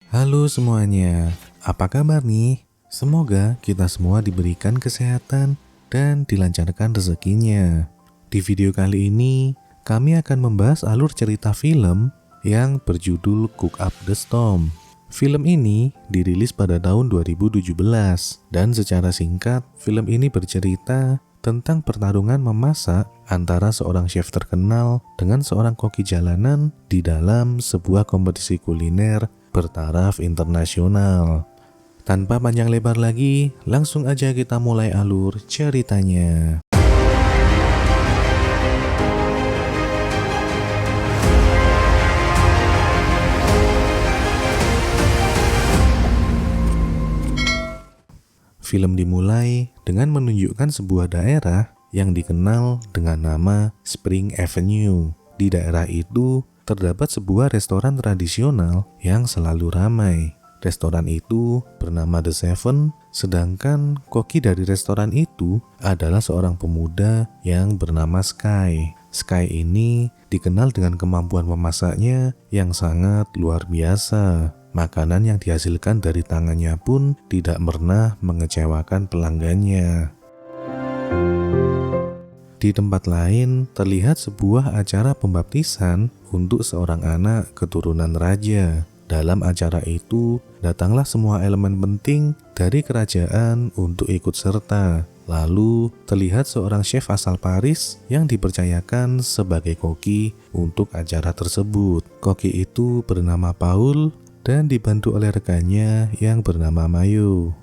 Halo semuanya, apa kabar nih? Semoga kita semua diberikan kesehatan dan dilancarkan rezekinya. Di video kali ini, kami akan membahas alur cerita film yang berjudul Cook Up the Storm. Film ini dirilis pada tahun 2017 dan secara singkat, film ini bercerita tentang pertarungan memasak antara seorang chef terkenal dengan seorang koki jalanan di dalam sebuah kompetisi kuliner bertaraf internasional. Tanpa panjang lebar lagi, langsung aja kita mulai alur ceritanya. Film dimulai dengan menunjukkan sebuah daerah yang dikenal dengan nama Spring Avenue. Di daerah itu terdapat sebuah restoran tradisional yang selalu ramai. Restoran itu bernama The Seven, sedangkan koki dari restoran itu adalah seorang pemuda yang bernama Sky. Sky ini dikenal dengan kemampuan memasaknya yang sangat luar biasa. Makanan yang dihasilkan dari tangannya pun tidak pernah mengecewakan pelanggannya. Di tempat lain terlihat sebuah acara pembaptisan untuk seorang anak keturunan raja. Dalam acara itu datanglah semua elemen penting dari kerajaan untuk ikut serta. Lalu terlihat seorang chef asal Paris yang dipercayakan sebagai koki untuk acara tersebut. Koki itu bernama Paul dan dibantu oleh rekannya yang bernama Mayo.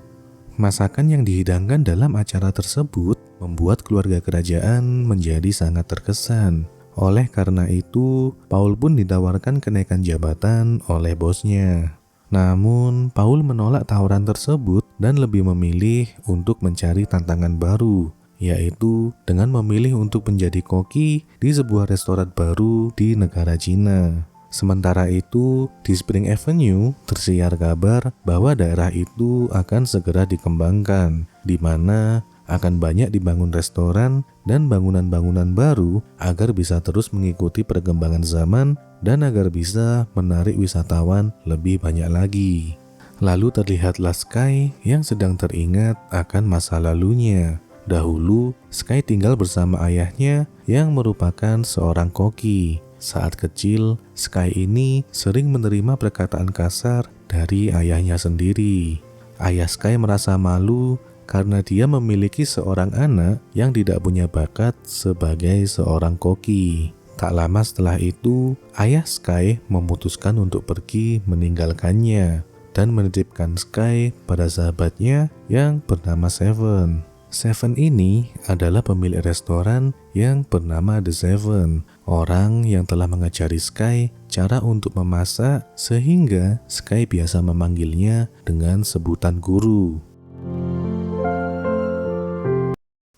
Masakan yang dihidangkan dalam acara tersebut membuat keluarga kerajaan menjadi sangat terkesan. Oleh karena itu, Paul pun ditawarkan kenaikan jabatan oleh bosnya. Namun, Paul menolak tawaran tersebut dan lebih memilih untuk mencari tantangan baru, yaitu dengan memilih untuk menjadi koki di sebuah restoran baru di negara Cina. Sementara itu, di Spring Avenue tersiar kabar bahwa daerah itu akan segera dikembangkan, di mana akan banyak dibangun restoran dan bangunan-bangunan baru agar bisa terus mengikuti perkembangan zaman dan agar bisa menarik wisatawan lebih banyak lagi. Lalu terlihatlah Sky yang sedang teringat akan masa lalunya. Dahulu, Sky tinggal bersama ayahnya yang merupakan seorang koki. Saat kecil, Sky ini sering menerima perkataan kasar dari ayahnya sendiri. Ayah Sky merasa malu karena dia memiliki seorang anak yang tidak punya bakat sebagai seorang koki. Tak lama setelah itu, ayah Sky memutuskan untuk pergi meninggalkannya dan menitipkan Sky pada sahabatnya yang bernama Seven. Seven ini adalah pemilik restoran yang bernama The Seven, orang yang telah mengajari Sky cara untuk memasak sehingga Sky biasa memanggilnya dengan sebutan guru.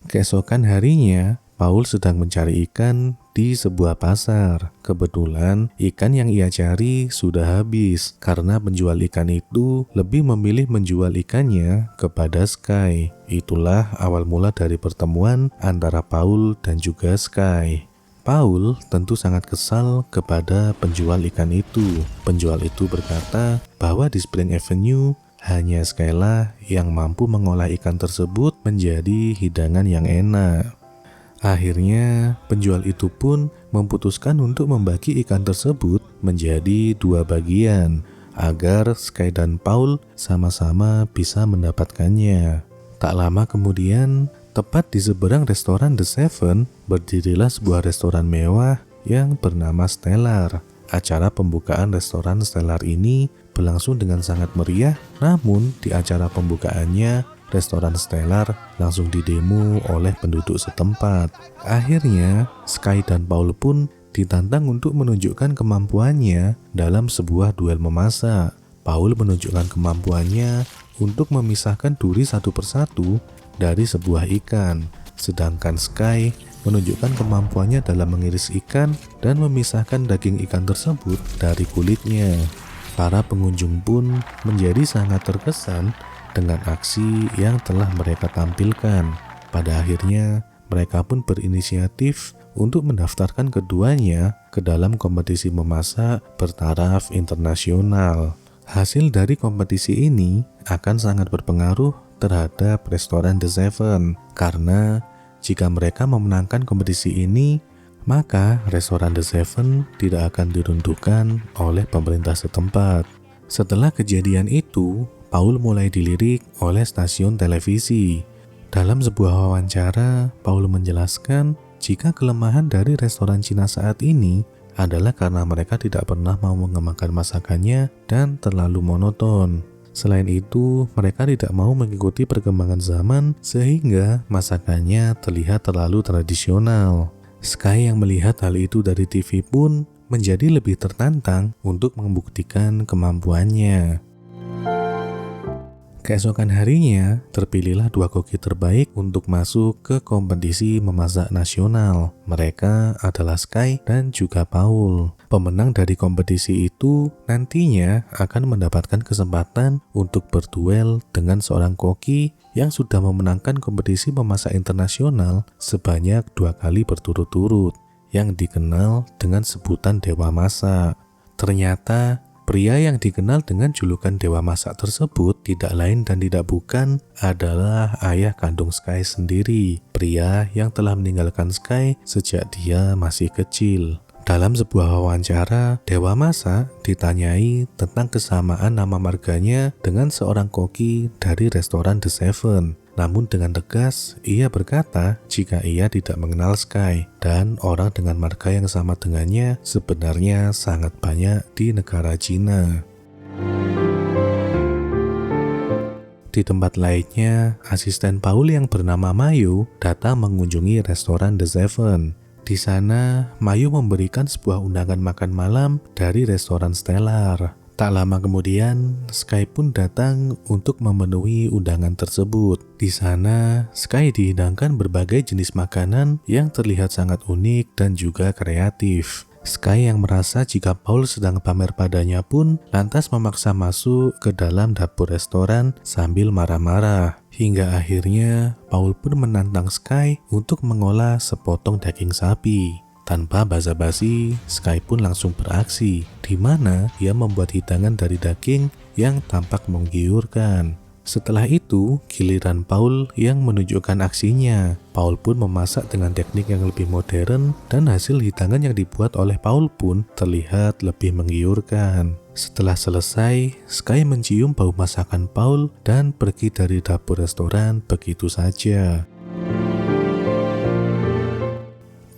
Keesokan harinya, Paul sedang mencari ikan di sebuah pasar. Kebetulan ikan yang ia cari sudah habis karena penjual ikan itu lebih memilih menjual ikannya kepada Sky. Itulah awal mula dari pertemuan antara Paul dan juga Sky. Paul tentu sangat kesal kepada penjual ikan itu. Penjual itu berkata bahwa di Spring Avenue hanya Sky lah yang mampu mengolah ikan tersebut menjadi hidangan yang enak. Akhirnya, penjual itu pun memutuskan untuk membagi ikan tersebut menjadi dua bagian agar Sky dan Paul sama-sama bisa mendapatkannya. Tak lama kemudian, tepat di seberang restoran The Seven, berdirilah sebuah restoran mewah yang bernama Stellar. Acara pembukaan restoran Stellar ini berlangsung dengan sangat meriah, namun di acara pembukaannya, restoran Stellar langsung didemo oleh penduduk setempat. Akhirnya, Sky dan Paul pun ditantang untuk menunjukkan kemampuannya dalam sebuah duel memasak. Paul menunjukkan kemampuannya untuk memisahkan duri satu persatu dari sebuah ikan, sedangkan Sky menunjukkan kemampuannya dalam mengiris ikan dan memisahkan daging ikan tersebut dari kulitnya. Para pengunjung pun menjadi sangat terkesan dengan aksi yang telah mereka tampilkan. Pada akhirnya, mereka pun berinisiatif untuk mendaftarkan keduanya ke dalam kompetisi memasak bertaraf internasional. Hasil dari kompetisi ini akan sangat berpengaruh terhadap restoran The Seven, karena jika mereka memenangkan kompetisi ini, maka restoran The Seven tidak akan diruntuhkan oleh pemerintah setempat. Setelah kejadian itu, Paul mulai dilirik oleh stasiun televisi. Dalam sebuah wawancara, Paul menjelaskan jika kelemahan dari restoran Cina saat ini adalah karena mereka tidak pernah mau mengembangkan masakannya dan terlalu monoton. Selain itu, mereka tidak mau mengikuti perkembangan zaman sehingga masakannya terlihat terlalu tradisional. Sky yang melihat hal itu dari TV pun menjadi lebih tertantang untuk membuktikan kemampuannya. Keesokan harinya, terpilihlah 2 koki terbaik untuk masuk ke kompetisi memasak nasional. Mereka adalah Sky dan juga Paul. Pemenang dari kompetisi itu nantinya akan mendapatkan kesempatan untuk berduel dengan seorang koki yang sudah memenangkan kompetisi memasak internasional sebanyak 2 kali berturut-turut, yang dikenal dengan sebutan Dewa Masak. Ternyata pria yang dikenal dengan julukan Dewa Masak tersebut tidak lain dan tidak bukan adalah ayah kandung Sky sendiri, pria yang telah meninggalkan Sky sejak dia masih kecil. Dalam sebuah wawancara, Dewa Masak ditanyai tentang kesamaan nama marganya dengan seorang koki dari restoran The Seven. Namun dengan tegas, ia berkata jika ia tidak mengenal Sky dan orang dengan marga yang sama dengannya sebenarnya sangat banyak di negara Cina. Di tempat lainnya, asisten Paul yang bernama Mayu datang mengunjungi restoran The Seven. Di sana, Mayu memberikan sebuah undangan makan malam dari restoran Stellar. Tak lama kemudian, Sky pun datang untuk memenuhi undangan tersebut. Di sana, Sky dihidangkan berbagai jenis makanan yang terlihat sangat unik dan juga kreatif. Sky yang merasa jika Paul sedang pamer padanya pun lantas memaksa masuk ke dalam dapur restoran sambil marah-marah. Hingga akhirnya, Paul pun menantang Sky untuk mengolah sepotong daging sapi. Tanpa basa-basi, Sky pun langsung beraksi, di mana ia membuat hidangan dari daging yang tampak menggiurkan. Setelah itu, giliran Paul yang menunjukkan aksinya. Paul pun memasak dengan teknik yang lebih modern dan hasil hidangan yang dibuat oleh Paul pun terlihat lebih menggiurkan. Setelah selesai, Sky mencium bau masakan Paul dan pergi dari dapur restoran begitu saja.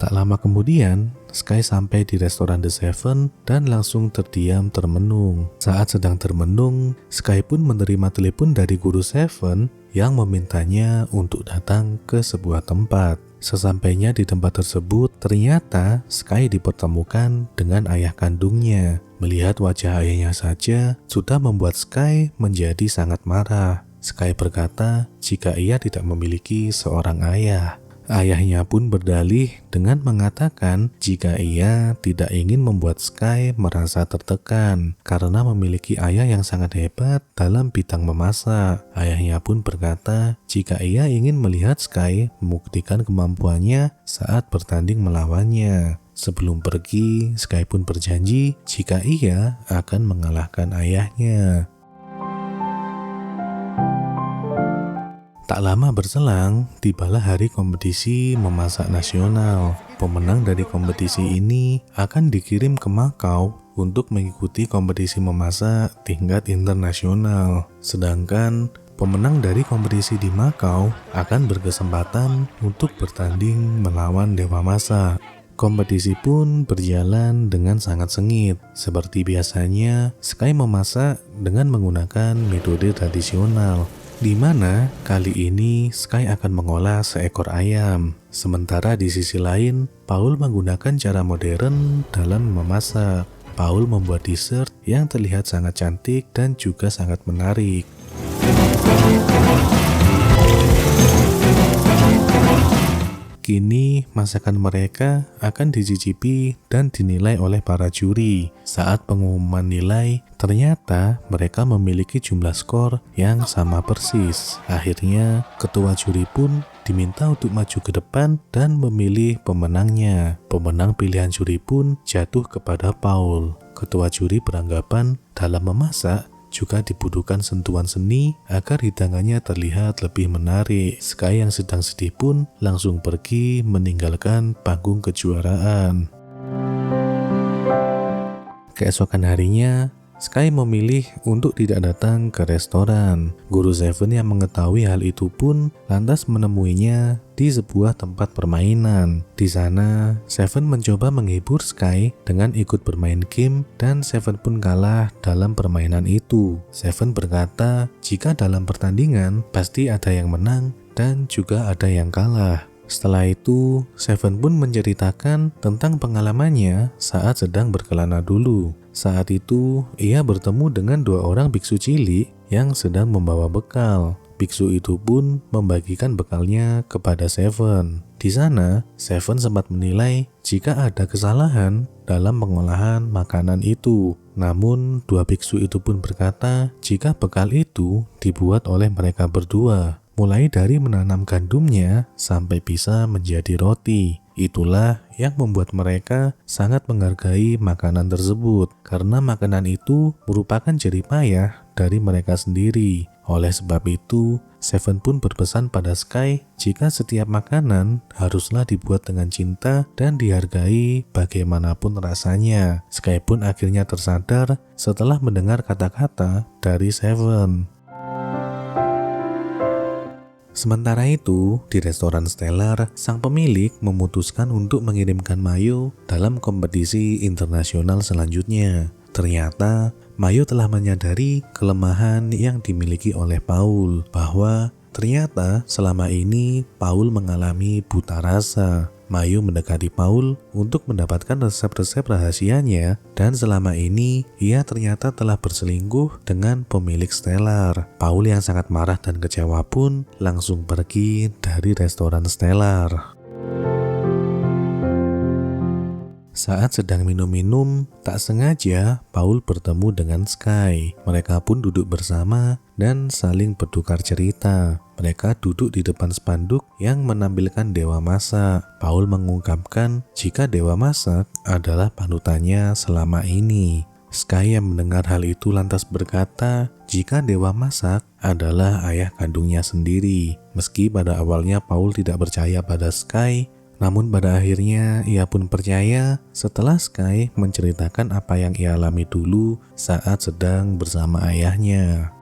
Tak lama kemudian, Sky sampai di restoran The Seven dan langsung terdiam termenung. Saat sedang termenung, Sky pun menerima telepon dari guru Seven yang memintanya untuk datang ke sebuah tempat. Sesampainya di tempat tersebut, ternyata Sky dipertemukan dengan ayah kandungnya. Melihat wajah ayahnya saja sudah membuat Sky menjadi sangat marah. Sky berkata jika ia tidak memiliki seorang ayah. Ayahnya pun berdalih dengan mengatakan jika ia tidak ingin membuat Sky merasa tertekan karena memiliki ayah yang sangat hebat dalam bidang memasak. Ayahnya pun berkata jika ia ingin melihat Sky membuktikan kemampuannya saat bertanding melawannya. Sebelum pergi, Sky pun berjanji jika ia akan mengalahkan ayahnya. Tak lama berselang, tibalah hari kompetisi memasak nasional. Pemenang dari kompetisi ini akan dikirim ke Makau untuk mengikuti kompetisi memasak tingkat internasional. Sedangkan pemenang dari kompetisi di Makau akan berkesempatan untuk bertanding melawan Dewa Masak. Kompetisi pun berjalan dengan sangat sengit. Seperti biasanya, Sky memasak dengan menggunakan metode tradisional, di mana kali ini Sky akan mengolah seekor ayam. Sementara di sisi lain, Paul menggunakan cara modern dalam memasak. Paul membuat dessert yang terlihat sangat cantik dan juga sangat menarik. Kini masakan mereka akan dicicipi dan dinilai oleh para juri. Saat pengumuman nilai, ternyata mereka memiliki jumlah skor yang sama persis. Akhirnya, ketua juri pun diminta untuk maju ke depan dan memilih pemenangnya. Pemenang pilihan juri pun jatuh kepada Paul. Ketua juri beranggapan dalam memasak juga dibutuhkan sentuhan seni agar hidangannya terlihat lebih menarik. Sky yang sedang sedih pun langsung pergi meninggalkan panggung kejuaraan. Keesokan harinya, Sky memilih untuk tidak datang ke restoran. Guru Seven yang mengetahui hal itu pun lantas menemuinya di sebuah tempat permainan. Di sana, Seven mencoba menghibur Sky dengan ikut bermain game dan Seven pun kalah dalam permainan itu. Seven berkata jika dalam pertandingan pasti ada yang menang dan juga ada yang kalah. Setelah itu, Seven pun menceritakan tentang pengalamannya saat sedang berkelana dulu. Saat itu, ia bertemu dengan 2 orang biksu cilik yang sedang membawa bekal. Biksu itu pun membagikan bekalnya kepada Seven. Di sana, Seven sempat menilai jika ada kesalahan dalam pengolahan makanan itu. Namun, 2 biksu itu pun berkata jika bekal itu dibuat oleh mereka berdua, mulai dari menanam gandumnya sampai bisa menjadi roti. Itulah yang membuat mereka sangat menghargai makanan tersebut, karena makanan itu merupakan jerih payah dari mereka sendiri. Oleh sebab itu, Seven pun berpesan pada Sky jika setiap makanan haruslah dibuat dengan cinta dan dihargai bagaimanapun rasanya. Sky pun akhirnya tersadar setelah mendengar kata-kata dari Seven. Sementara itu, di restoran Stellar, sang pemilik memutuskan untuk mengirimkan Mayu dalam kompetisi internasional selanjutnya. Ternyata, Mayu telah menyadari kelemahan yang dimiliki oleh Paul, bahwa ternyata selama ini Paul mengalami buta rasa. Mayu mendekati Paul untuk mendapatkan resep-resep rahasianya, dan selama ini ia ternyata telah berselingkuh dengan pemilik Stellar. Paul yang sangat marah dan kecewa pun langsung pergi dari restoran Stellar. Saat sedang minum-minum, tak sengaja Paul bertemu dengan Sky. Mereka pun duduk bersama dan saling bertukar cerita. Mereka duduk di depan spanduk yang menampilkan Dewa Masak. Paul mengungkapkan jika Dewa Masak adalah panutannya selama ini. Sky yang mendengar hal itu lantas berkata jika Dewa Masak adalah ayah kandungnya sendiri. Meski pada awalnya Paul tidak percaya pada Sky, namun pada akhirnya ia pun percaya setelah Sky menceritakan apa yang ia alami dulu saat sedang bersama ayahnya.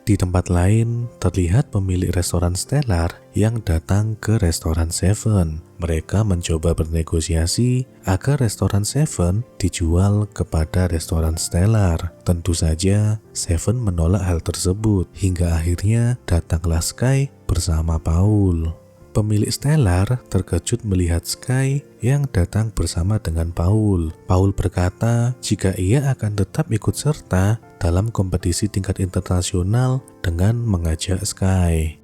Di tempat lain, terlihat pemilik restoran Stellar yang datang ke restoran Seven. Mereka mencoba bernegosiasi agar restoran Seven dijual kepada restoran Stellar. Tentu saja, Seven menolak hal tersebut. Hingga akhirnya datanglah Sky bersama Paul. Pemilik Stellar terkejut melihat Sky yang datang bersama dengan Paul. Paul berkata jika ia akan tetap ikut serta dalam kompetisi tingkat internasional dengan mengajak Sky.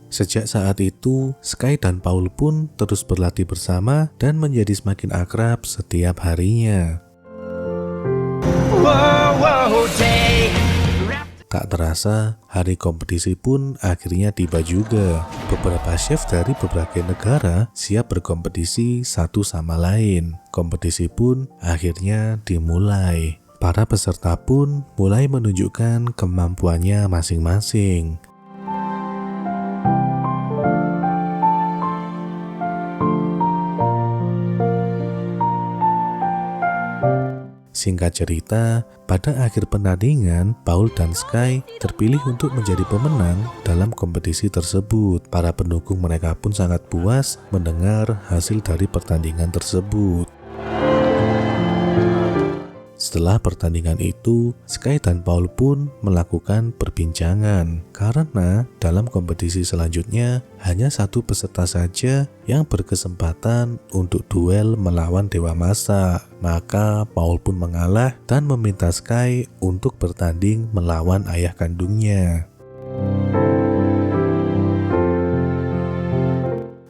Sejak saat itu, Sky dan Paul pun terus berlatih bersama dan menjadi semakin akrab setiap harinya. Tak terasa, hari kompetisi pun akhirnya tiba juga. Beberapa chef dari berbagai negara siap berkompetisi satu sama lain. Kompetisi pun akhirnya dimulai. Para peserta pun mulai menunjukkan kemampuannya masing-masing. Singkat cerita, pada akhir pertandingan, Paul dan Sky terpilih untuk menjadi pemenang dalam kompetisi tersebut. Para pendukung mereka pun sangat puas mendengar hasil dari pertandingan tersebut. Setelah pertandingan itu, Sky dan Paul pun melakukan perbincangan karena dalam kompetisi selanjutnya hanya satu peserta saja yang berkesempatan untuk duel melawan Dewa Masak. Maka Paul pun mengalah dan meminta Sky untuk bertanding melawan ayah kandungnya.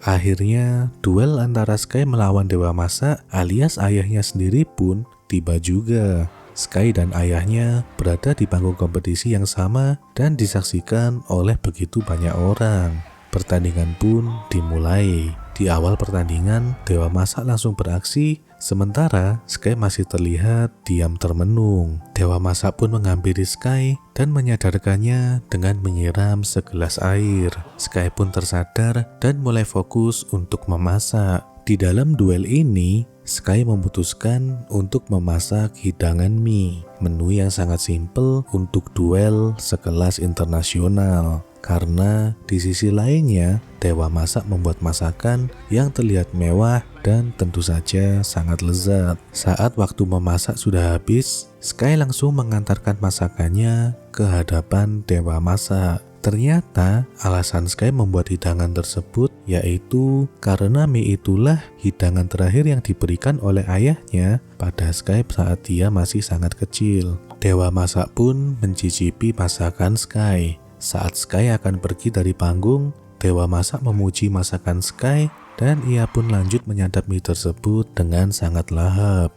Akhirnya, duel antara Sky melawan Dewa Masak alias ayahnya sendiri pun tiba juga. Sky dan ayahnya berada di panggung kompetisi yang sama dan disaksikan oleh begitu banyak orang. Pertandingan pun dimulai. Di awal pertandingan, Dewa Masak langsung beraksi, sementara Sky masih terlihat diam termenung. Dewa Masak pun menghampiri Sky dan menyadarkannya dengan menyiram segelas air. Sky pun tersadar dan mulai fokus untuk memasak. Di dalam duel ini, Sky memutuskan untuk memasak hidangan mie, menu yang sangat simpel untuk duel sekelas internasional. Karena di sisi lainnya, Dewa Masak membuat masakan yang terlihat mewah dan tentu saja sangat lezat. Saat waktu memasak sudah habis, Sky langsung mengantarkan masakannya ke hadapan Dewa Masak. Ternyata alasan Sky membuat hidangan tersebut yaitu karena mie itulah hidangan terakhir yang diberikan oleh ayahnya pada Sky saat dia masih sangat kecil. Dewa Masak pun mencicipi masakan Sky. Saat Sky akan pergi dari panggung, Dewa Masak memuji masakan Sky dan ia pun lanjut menyantap mie tersebut dengan sangat lahap.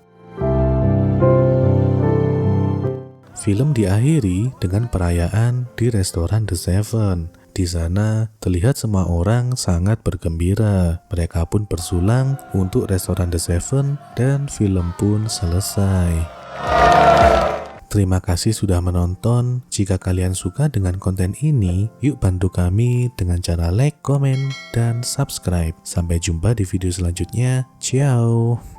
Film diakhiri dengan perayaan di restoran The Seven. Di sana terlihat semua orang sangat bergembira. Mereka pun bersulang untuk restoran The Seven dan film pun selesai. Terima kasih sudah menonton. Jika kalian suka dengan konten ini, yuk bantu kami dengan cara like, komen, dan subscribe. Sampai jumpa di video selanjutnya. Ciao!